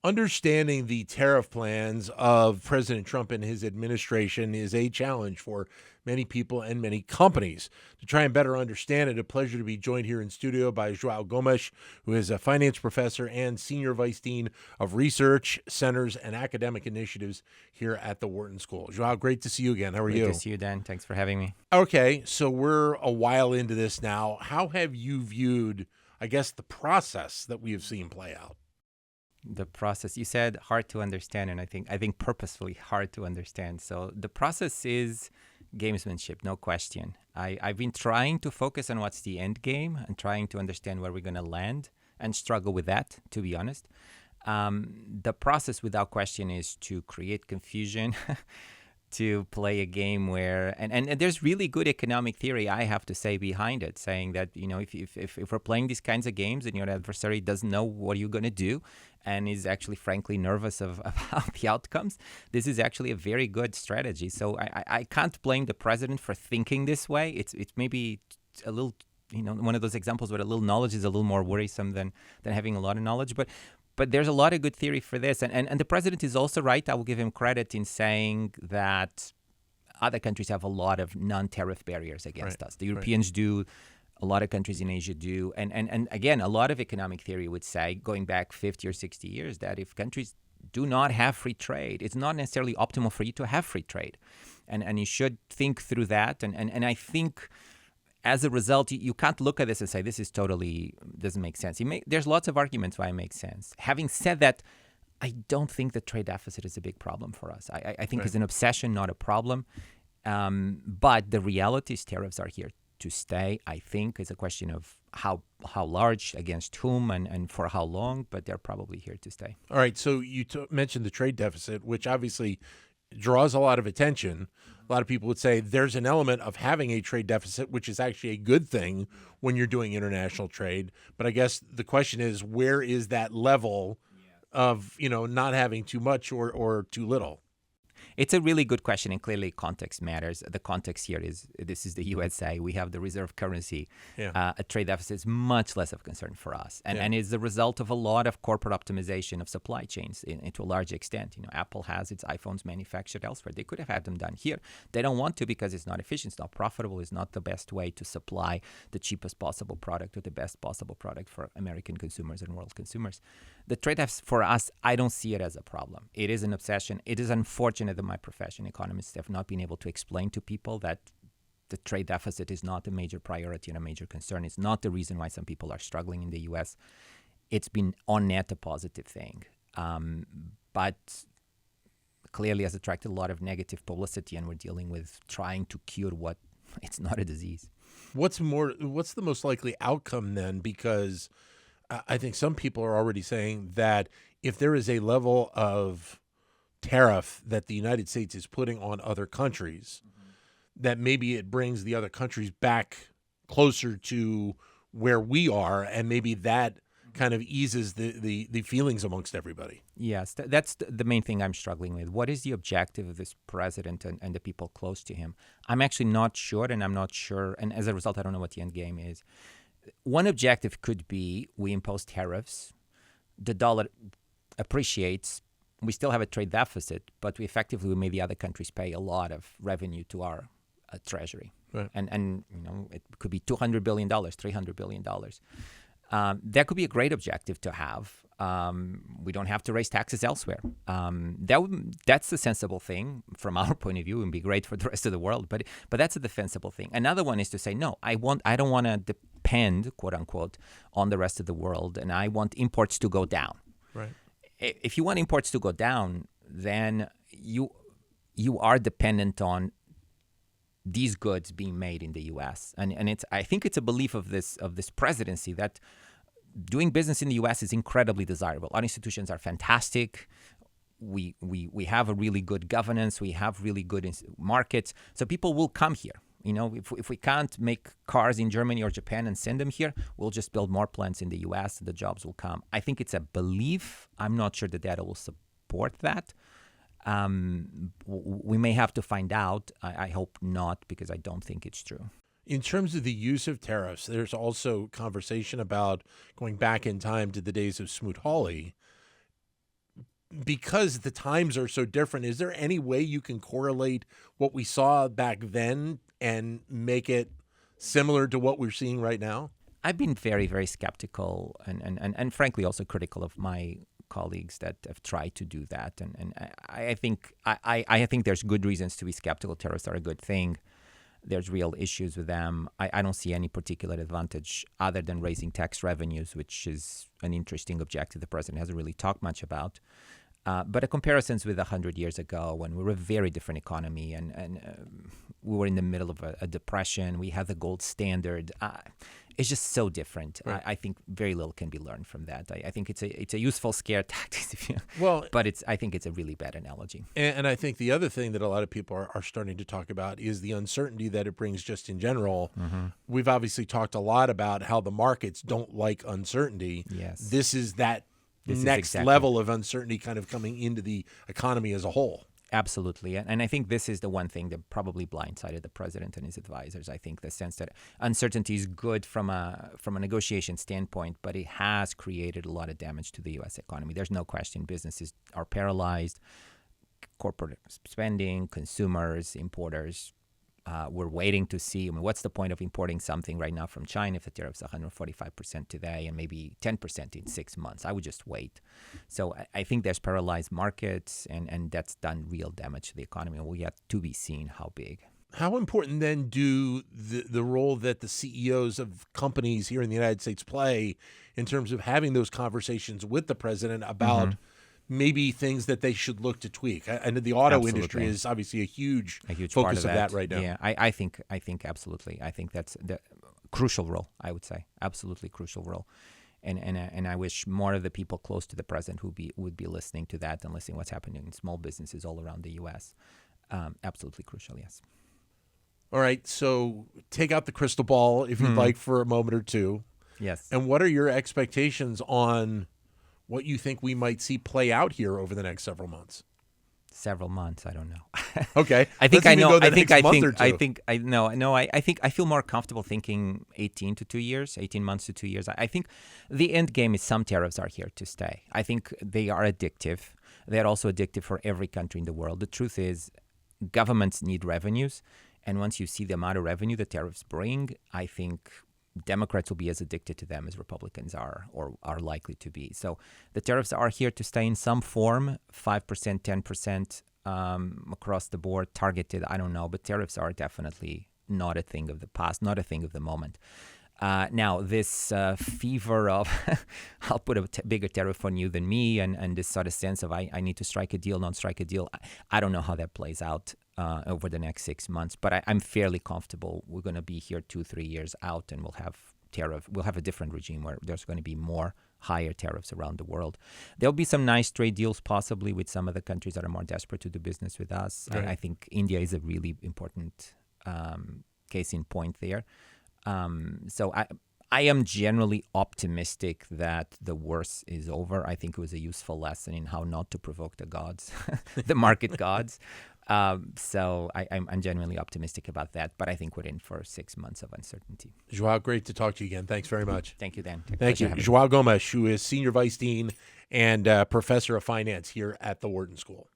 Understanding the tariff plans of President Trump and his administration is a challenge for many people and many companies. To try and better understand it, a pleasure to be joined here in studio by Joao Gomes, who is a finance professor and senior vice dean of research, centers, and academic initiatives here at the Wharton School. Joao, great to see you again. How are you? Great to see you, Dan. Thanks for having me. Okay, so we're a while into this now. How have you viewed, I guess, the process that we have seen play out? The process, you said hard to understand, and I think purposefully hard to understand. So the process is gamesmanship, no question. I've been trying to focus on what's the end game and trying to understand where we're going to land and struggle with that, to be honest. The process, without question, is to create confusion, to play a game where, and there's really good economic theory, I have to say, behind it, saying that, if we're playing these kinds of games and your adversary doesn't know what you're going to do and is actually, frankly, nervous of the outcomes, this is actually a very good strategy. So I can't blame the president for thinking this way. It's maybe a little, one of those examples where a little knowledge is a little more worrisome than having a lot of knowledge. But there's a lot of good theory for this. And the president is also right. I will give him credit in saying that other countries have a lot of non-tariff barriers against us. The Europeans do. A lot of countries in Asia do. And again, a lot of economic theory would say, going back 50 or 60 years, that if countries do not have free trade, it's not necessarily optimal for you to have free trade. And you should think through that. And I think as a result, you can't look at this and say, this is totally doesn't make sense. There's lots of arguments why it makes sense. Having said that, I don't think the trade deficit is a big problem for us. I think it's an obsession, not a problem. But the reality is tariffs are here to stay. I think it's a question of how large, against whom, and for how long, but they're probably here to stay. All right, so you mentioned the trade deficit, which obviously draws a lot of attention. A lot of people would say there's an element of having a trade deficit, which is actually a good thing when you're doing international trade. But I guess the question is, where is that level of, not having too much or too little? It's a really good question, and clearly context matters. The context here is, this is the USA. We have the reserve currency. Yeah. A trade deficit is much less of a concern for us, and is the result of a lot of corporate optimization of supply chains to a large extent. Apple has its iPhones manufactured elsewhere. They could have had them done here. They don't want to because it's not efficient, it's not profitable, it's not the best way to supply the cheapest possible product or the best possible product for American consumers and world consumers. The trade deficit for us, I don't see it as a problem. It is an obsession. It is unfortunate that my profession, economists, have not been able to explain to people that the trade deficit is not a major priority and a major concern. It's not the reason why some people are struggling in the U.S. It's been on net a positive thing. But clearly has attracted a lot of negative publicity, and we're dealing with trying to cure what it's not a disease. What's the most likely outcome then? Because I think some people are already saying that if there is a level of tariff that the United States is putting on other countries, that maybe it brings the other countries back closer to where we are, and maybe that kind of eases the feelings amongst everybody. Yes, that's the main thing I'm struggling with. What is the objective of this president and the people close to him? I'm actually not sure, and I'm not sure, and as a result, I don't know what the end game is. One objective could be we impose tariffs, the dollar appreciates, we still have a trade deficit, but we made the other countries pay a lot of revenue to our treasury. Right. And it could be $200 billion, $300 billion. That could be a great objective to have. We don't have to raise taxes elsewhere. That's a sensible thing from our point of view, and be great for the rest of the world. But that's a defensible thing. Another one is to say, no, I don't want to depend, quote unquote, on the rest of the world, and I want imports to go down. Right. If you want imports to go down, then you are dependent on these goods being made in the U.S. And I think it's a belief of this presidency that doing business in the U.S. is incredibly desirable. Our institutions are fantastic. We have a really good governance. We have really good markets. So people will come here. If we can't make cars in Germany or Japan and send them here, we'll just build more plants in the U.S. and the jobs will come. I think it's a belief. I'm not sure the data will support that. We may have to find out. I hope not, because I don't think it's true. In terms of the use of tariffs, there's also conversation about going back in time to the days of SmootHawley, because the times are so different, is there any way you can correlate what we saw back then and make it similar to what we're seeing right now? I've been very, very skeptical and frankly also critical of my colleagues that have tried to do that. And I think there's good reasons to be skeptical. Tariffs are a good thing. There's real issues with them. I don't see any particular advantage other than raising tax revenues, which is an interesting objective the president hasn't really talked much about. But a comparisons with 100 years ago when we were a very different economy and we were in the middle of a depression, we had the gold standard. It's just so different. Right. I think very little can be learned from that. I think it's a useful scare tactic, Well, but I think it's a really bad analogy. and I think the other thing that a lot of people are starting to talk about is the uncertainty that it brings just in general. Mm-hmm. We've obviously talked a lot about how the markets don't like uncertainty. Yes. This is that This is next exactly. level of uncertainty kind of coming into the economy as a whole. Absolutely. And I think this is the one thing that probably blindsided the president and his advisors. I think the sense that uncertainty is good from a negotiation standpoint, but it has created a lot of damage to the U.S. economy. There's no question. Businesses are paralyzed. Corporate spending, consumers, importers, we're waiting to see. I mean, what's the point of importing something right now from China if the tariff's 145% today and maybe 10% in 6 months? I would just wait. So I think there's paralyzed markets, and that's done real damage to the economy. And we have to be seen how big. How important then do the role that the CEOs of companies here in the United States play in terms of having those conversations with the president about maybe things that they should look to tweak? And the auto Absolutely. industry is obviously a huge Part focus of that right now. Yeah, I think absolutely. I think that's the crucial role, I would say. Absolutely crucial role. And I wish more of the people close to the president would be listening to that and listening what's happening in small businesses all around the U.S. Absolutely crucial, yes. All right, so take out the crystal ball if you'd like for a moment or two. Yes. And what are your expectations on what you think we might see play out here over the next several months? Several months, I don't know. Okay. I think Let's I even know. go the I think next I month think or two. I think I know. No, I think I feel more comfortable thinking 18 months to 2 years. I think the end game is some tariffs are here to stay. I think they are addictive. They're also addictive for every country in the world. The truth is, governments need revenues, and once you see the amount of revenue the tariffs bring, I think Democrats will be as addicted to them as Republicans are or are likely to be. So the tariffs are here to stay in some form, 5%, 10% across the board, targeted, I don't know. But tariffs are definitely not a thing of the past, not a thing of the moment. Now, this fever of I'll put a bigger tariff on you than me and this sort of sense of I need to strike a deal, not strike a deal, I don't know how that plays out over the next 6 months. But I'm fairly comfortable we're going to be here 2-3 years out and we'll have a different regime where there's going to be more higher tariffs around the world. There'll be some nice trade deals possibly with some of the countries that are more desperate to do business with us. Right. I think India is a really important case in point there. So I am generally optimistic that the worst is over. I think it was a useful lesson in how not to provoke the gods, the market gods. So I'm genuinely optimistic about that. But I think we're in for 6 months of uncertainty. Joao, great to talk to you again. Thanks very much. Thank you, Dan. Thank you. Joao Gomes, who is Senior Vice Dean and Professor of Finance here at the Wharton School.